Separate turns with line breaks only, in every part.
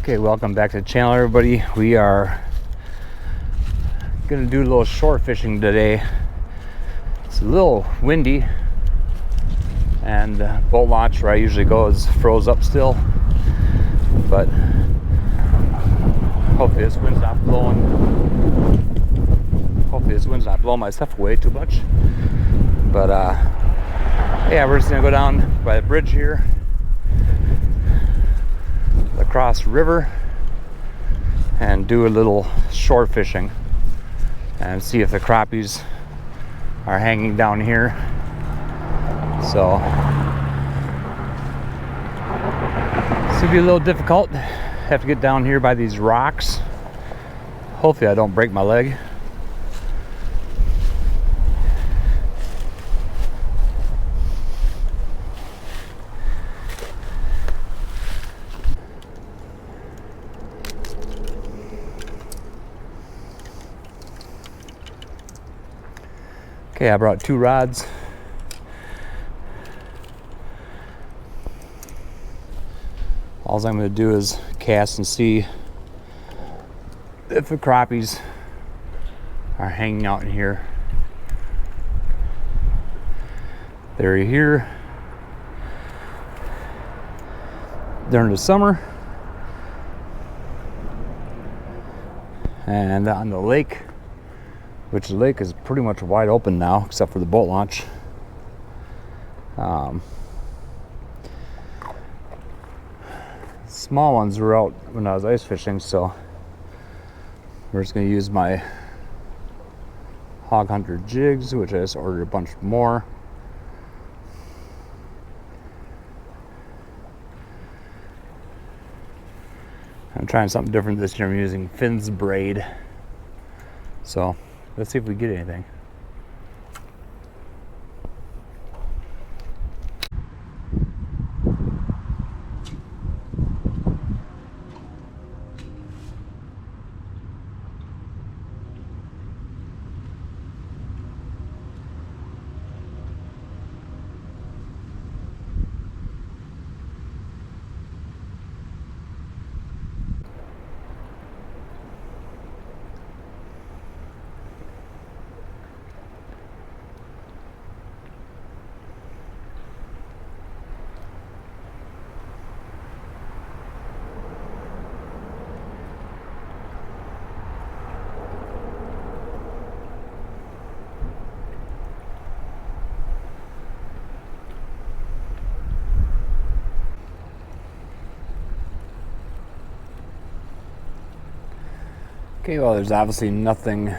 Okay, welcome back to the channel, everybody. We are gonna do a little shore fishing today. It's a little windy, and the boat launch where I usually go is froze up still, but hopefully this wind's not blowing. Hopefully this wind's not blowing my stuff away too much. But yeah, we're just gonna go down by the bridge here, across river, and do a little shore fishing and see if the crappies are hanging down here. So this will be a little difficult. Have to get down here by these rocks. Hopefully I don't break my leg. Okay, I brought 2 rods. All I'm going to do is cast and see if the crappies are hanging out in here. They're here during the summer, and on the lake, which the lake is pretty much wide open now, except for the boat launch. Small ones were out when I was ice fishing, so we're just going to use my Hog Hunter jigs, which I just ordered a bunch more. I'm trying something different this year. I'm using Finn's braid. So let's see if we get anything. Okay, well, there's obviously nothing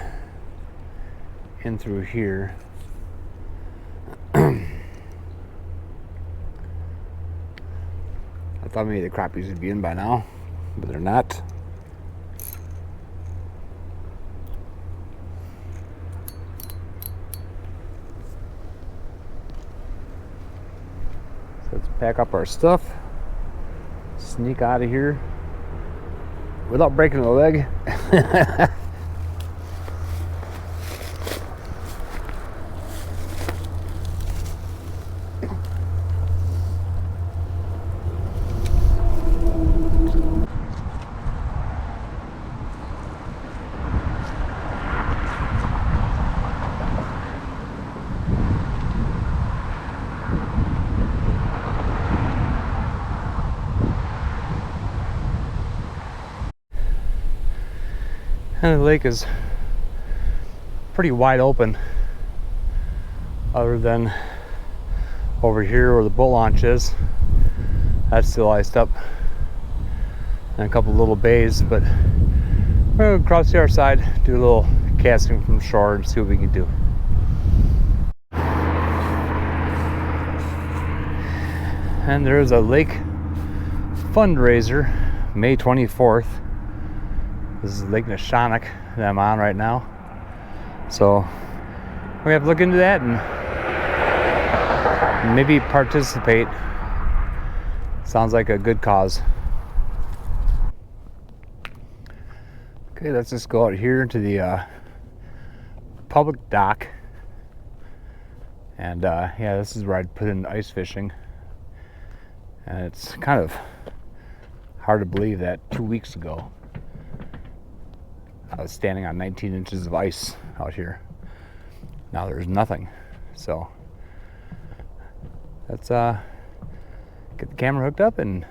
in through here. I thought maybe the crappies would be in by now, but they're not. So let's pack up our stuff, sneak out of here without breaking a leg. And the lake is pretty wide open, other than over here where the boat launch is. That's still iced up, and a couple little bays. But we're gonna cross the other side, do a little casting from shore, and see what we can do. And there's a lake fundraiser, May 24th. This is Lake Neshonoc that I'm on right now. So we have to look into that and maybe participate. Sounds like a good cause. Okay, let's just go out here to the public dock. And yeah, this is where I'd put in ice fishing. And it's kind of hard to believe that 2 weeks ago I was standing on 19 inches of ice out here. Now there's nothing. So let's get the camera hooked up and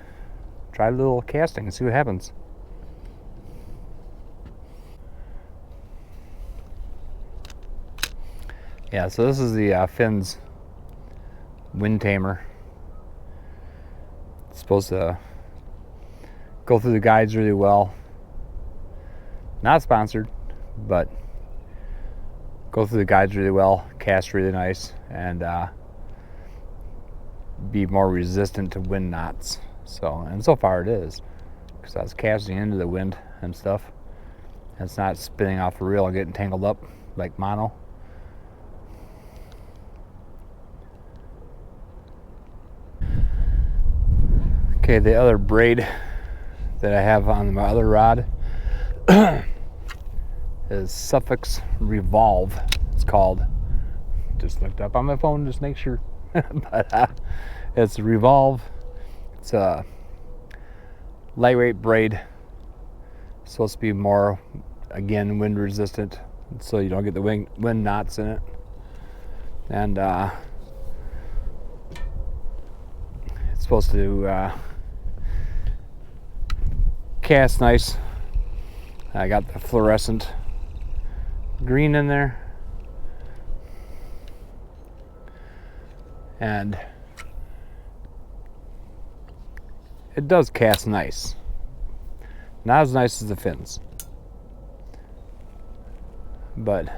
try a little casting and see what happens. Yeah, so this is the Finn's Windtamer. It's supposed to go through the guides really well. Not sponsored, but go through the guides really well, cast really nice, and be more resistant to wind knots. And so far it is, because I was casting into the wind and stuff. And it's not spinning off the reel and getting tangled up like mono. Okay, the other braid that I have on my other rod is Suffux Revolve, it's called. Just looked up on my phone just to make sure. But it's Revolve. It's a lightweight braid. It's supposed to be more, again, wind resistant, so you don't get the wind knots in it. And it's supposed to cast nice. I got the fluorescent green in there, and it does cast nice. Not as nice as the Finns, but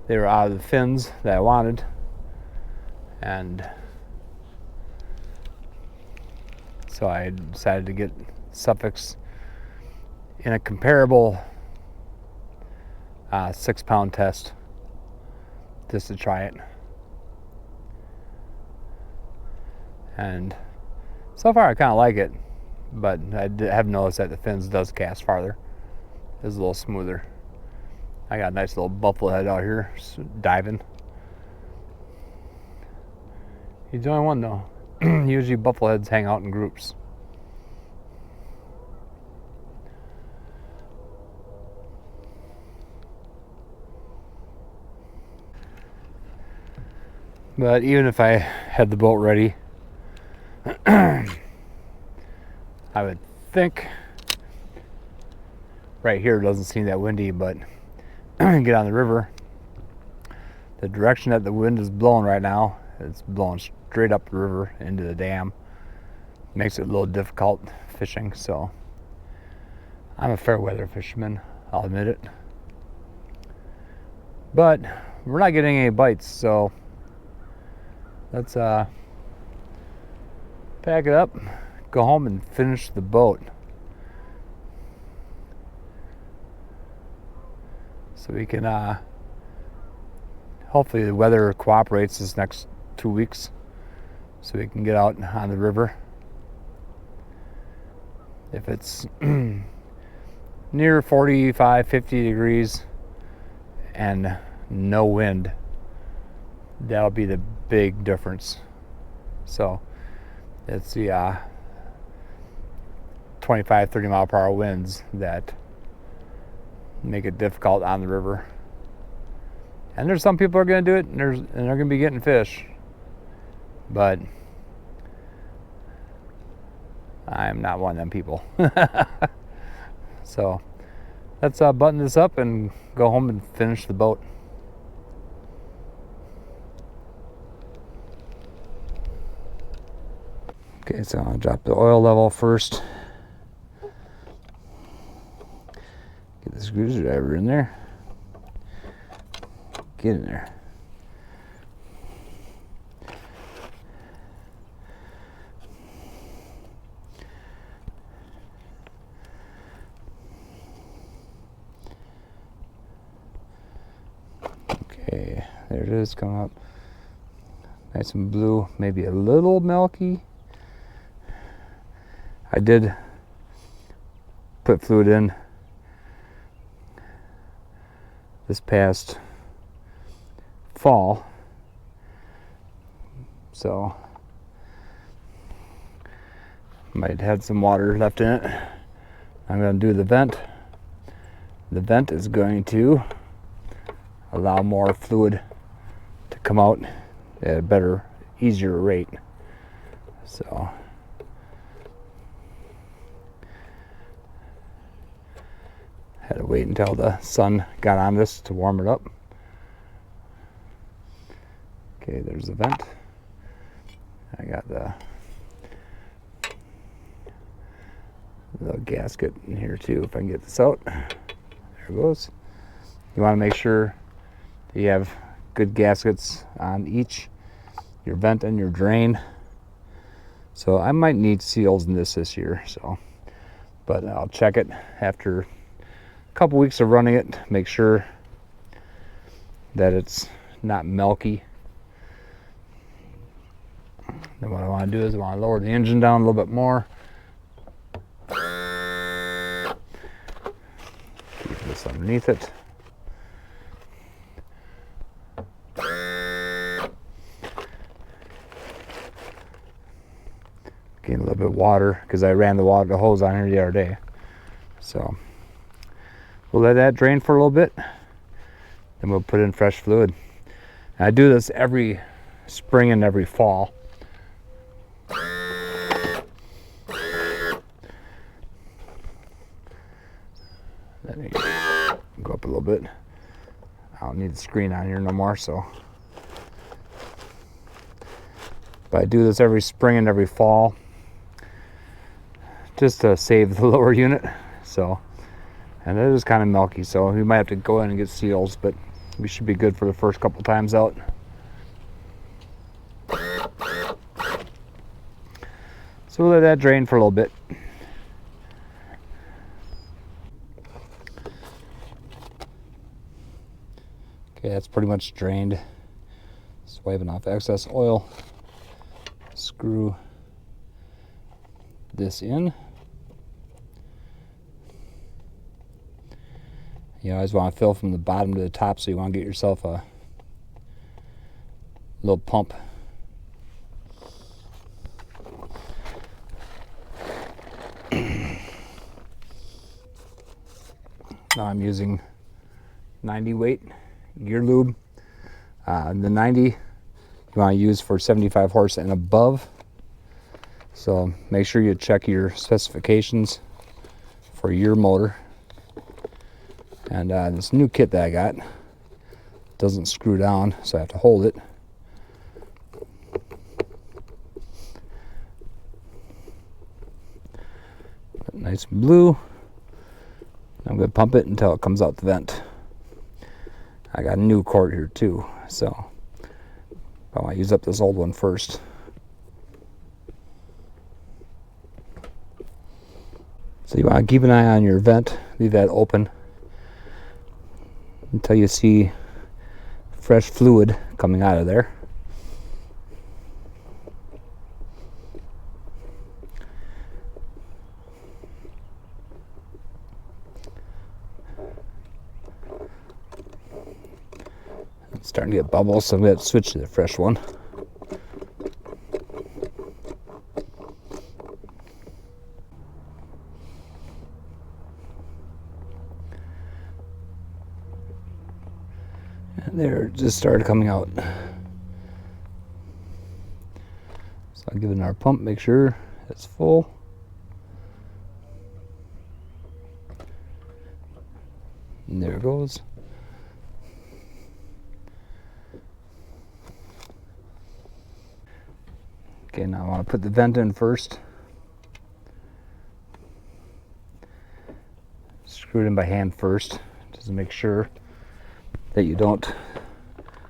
they were out of the Finns that I wanted, and so I decided to get Suffux in a comparable 6-pound test just to try it. And so far I kind of like it, but I have noticed that the Finns does cast farther. It's a little smoother. I got a nice little buffalo head out here diving. He's the only one though. Usually buffalo heads hang out in groups. But even if I had the boat ready, I would think right here it doesn't seem that windy, but get on the river, the direction that the wind is blowing right now, it's blowing straight up the river into the dam. Makes it a little difficult fishing, so I'm a fair weather fisherman, I'll admit it. But we're not getting any bites, so let's pack it up, go home and finish the boat. So we can hopefully the weather cooperates this next 2 weeks so we can get out on the river. If it's near 45, 50 degrees and no wind, that'll be the big difference. So it's the 25, 30 mile per hour winds that make it difficult on the river. And there's some people who are going to do it, and they're going to be getting fish. But I'm not one of them people. So let's button this up and go home and finish the boat. Okay, so I'll drop the oil level first. Get the screwdriver in there. Get in there. Okay, there it is, coming up. Nice and blue, maybe a little milky. I did put fluid in this past fall, so Might have some water left in it. I'm going to do the vent. The vent is going to allow more fluid to come out at a better, easier rate. So had to wait until the sun got on this to warm it up. Okay, there's the vent. I got the little gasket in here too, if I can get this out. There it goes. You want to make sure that you have good gaskets on each, your vent and your drain. So I might need seals in this year, so, but I'll check it after a couple weeks of running it, make sure that it's not milky. Then what I want to do is I want to lower the engine down a little bit more. Keep this underneath it. Getting a little bit of water because I ran the hose on here the other day. So we'll let that drain for a little bit. Then we'll put in fresh fluid. And I do this every spring and every fall. Let me go up a little bit. I don't need the screen on here no more, so. But I do this every spring and every fall, just to save the lower unit. So, and it is kind of milky, so we might have to go in and get seals, but we should be good for the first couple times out. So we'll let that drain for a little bit. Okay, that's pretty much drained. Just wiping off excess oil. Screw this in. You always want to fill from the bottom to the top, so you want to get yourself a little pump. Now I'm using 90 weight gear lube. The 90 you want to use for 75 horse and above. So make sure you check your specifications for your motor. And this new kit that I got doesn't screw down, so I have to hold it. Nice and blue. I'm going to pump it until it comes out the vent. I got a new cord here too, so I want to use up this old one first. So you want to keep an eye on your vent, leave that open until you see fresh fluid coming out of there. It's starting to get bubbles, so I'm going to switch to the fresh one. And there, it just started coming out. So I'll give it another pump, make sure it's full. And there it goes. Okay, now I want to put the vent in first. Screw it in by hand first, just to make sure that you don't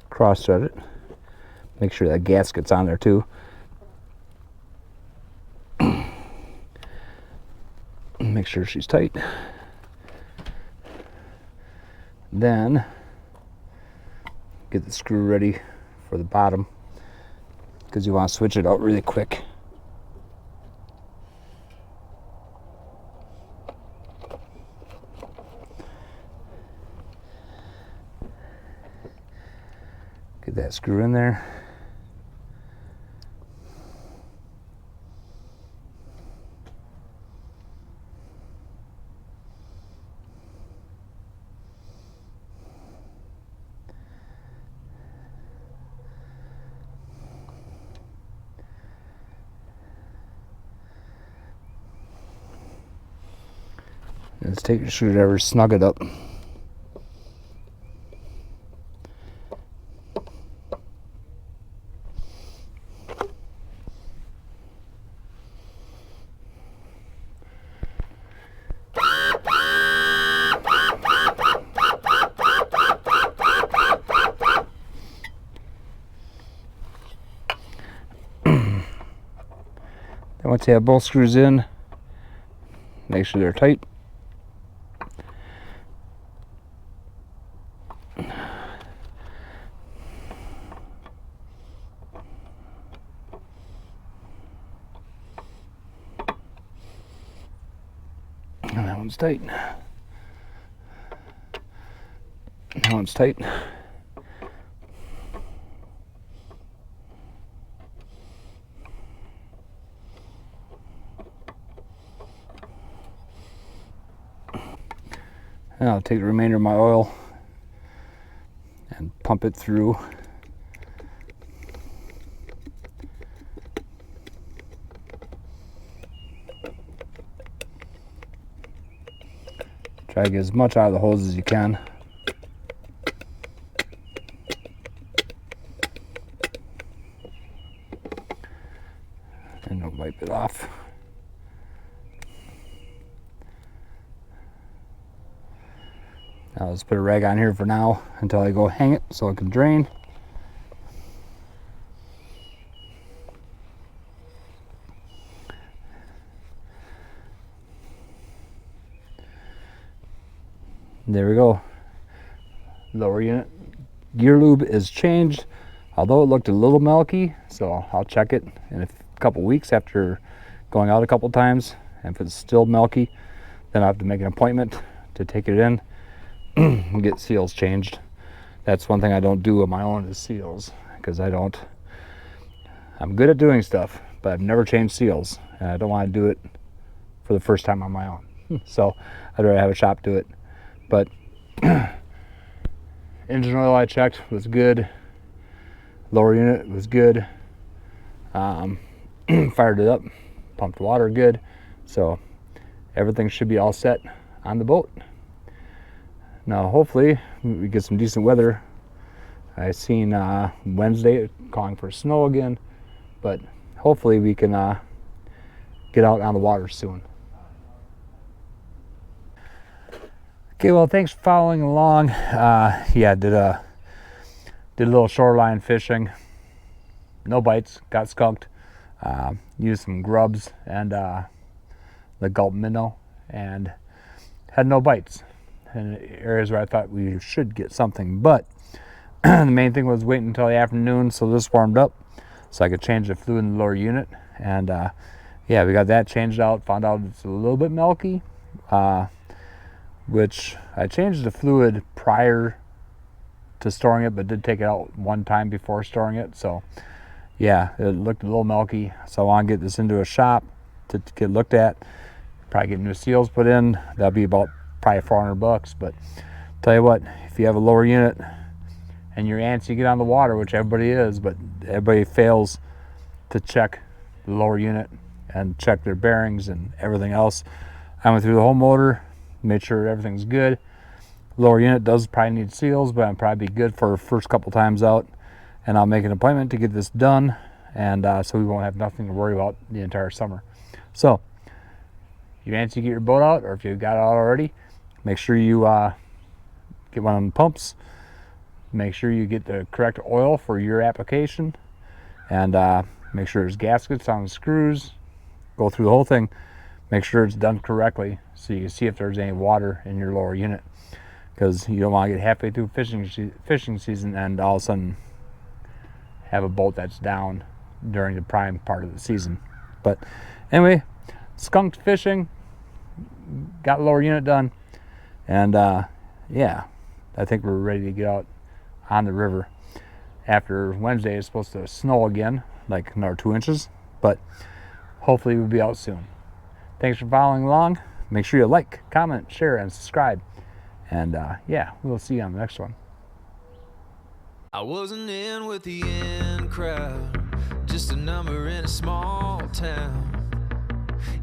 cross thread it. Make sure that gasket's on there too. Make sure she's tight. Then get the screw ready for the bottom, because you want to switch it out really quick. Get that screw in there. Let's take your screwdriver, snug it up. Then once you have both screws in, make sure they're tight. And that one's tight. That one's tight. And I'll take the remainder of my oil and pump it through. Try to get as much out of the hose as you can. And don't wipe it off. Now let's put a rag on here for now until I go hang it so it can drain. There we go. Lower unit gear lube is changed, although it looked a little milky, so I'll check it in a couple weeks after going out a couple times. And if it's still milky, then I'll have to make an appointment to take it in and get seals changed. That's one thing I don't do on my own is seals, because I'm good at doing stuff, but I've never changed seals, and I don't want to do it for the first time on my own. So I'd rather have a shop do it. But engine oil I checked was good. Lower unit was good. Fired it up, pumped water good. So everything should be all set on the boat. Now hopefully we get some decent weather. I seen Wednesday calling for snow again, but hopefully we can get out on the water soon. Okay, well, thanks for following along. Yeah, did a little shoreline fishing. No bites, got skunked. Used some grubs and the gulp minnow, and had no bites in areas where I thought we should get something. But the main thing was waiting until the afternoon so this warmed up so I could change the fluid in the lower unit. And yeah, we got that changed out. Found out it's a little bit milky. Which I changed the fluid prior to storing it, but did take it out one time before storing it. So yeah, it looked a little milky. So I want to get this into a shop to get looked at. Probably get new seals put in. That'll be about probably $400. But tell you what, if you have a lower unit and you're antsy to get on the water, which everybody is, but everybody fails to check the lower unit and check their bearings and everything else. I went through the whole motor, made sure everything's good. Lower unit does probably need seals, but I'm probably be good for the first couple times out. And I'll make an appointment to get this done, and so we won't have nothing to worry about the entire summer. So, you antsy to get your boat out, or if you've got it out already, make sure you get one of the pumps. Make sure you get the correct oil for your application, and make sure there's gaskets on the screws. Go through the whole thing. Make sure it's done correctly so you can see if there's any water in your lower unit, because you don't want to get halfway through fishing season and all of a sudden have a boat that's down during the prime part of the season. But anyway, skunked fishing, got lower unit done, and yeah, I think we're ready to get out on the river. After Wednesday, it's supposed to snow again, like another 2 inches, but hopefully we'll be out soon. Thanks for following along. Make sure you like, comment, share, and subscribe. And yeah, we'll see you on the next one.
I wasn't in with the in crowd, just a number in a small town.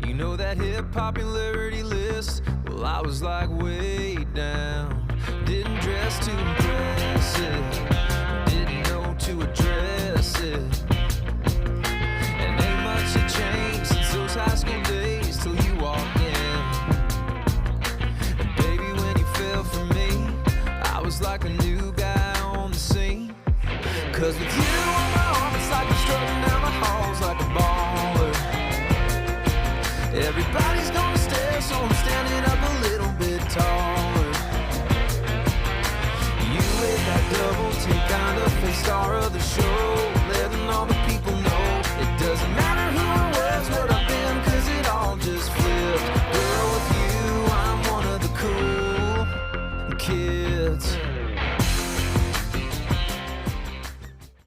You know that hip popularity list, well, Well, I was like way down, didn't dress too impressive, didn't know to address it. And ain't much had changed since those high school days till you walked in. And baby, when you fell for me, I was like a new guy on the scene. Cause with you on my arm, it's like I'm strutting down the halls like a baller. Everybody's gonna stare, so I'm standing up a little bit taller. You with that double take, kind of fake star of the show, letting all the people know it doesn't matter who I was, what I've been, cause it all just flipped. Girl, with you, I'm one of the cool kids.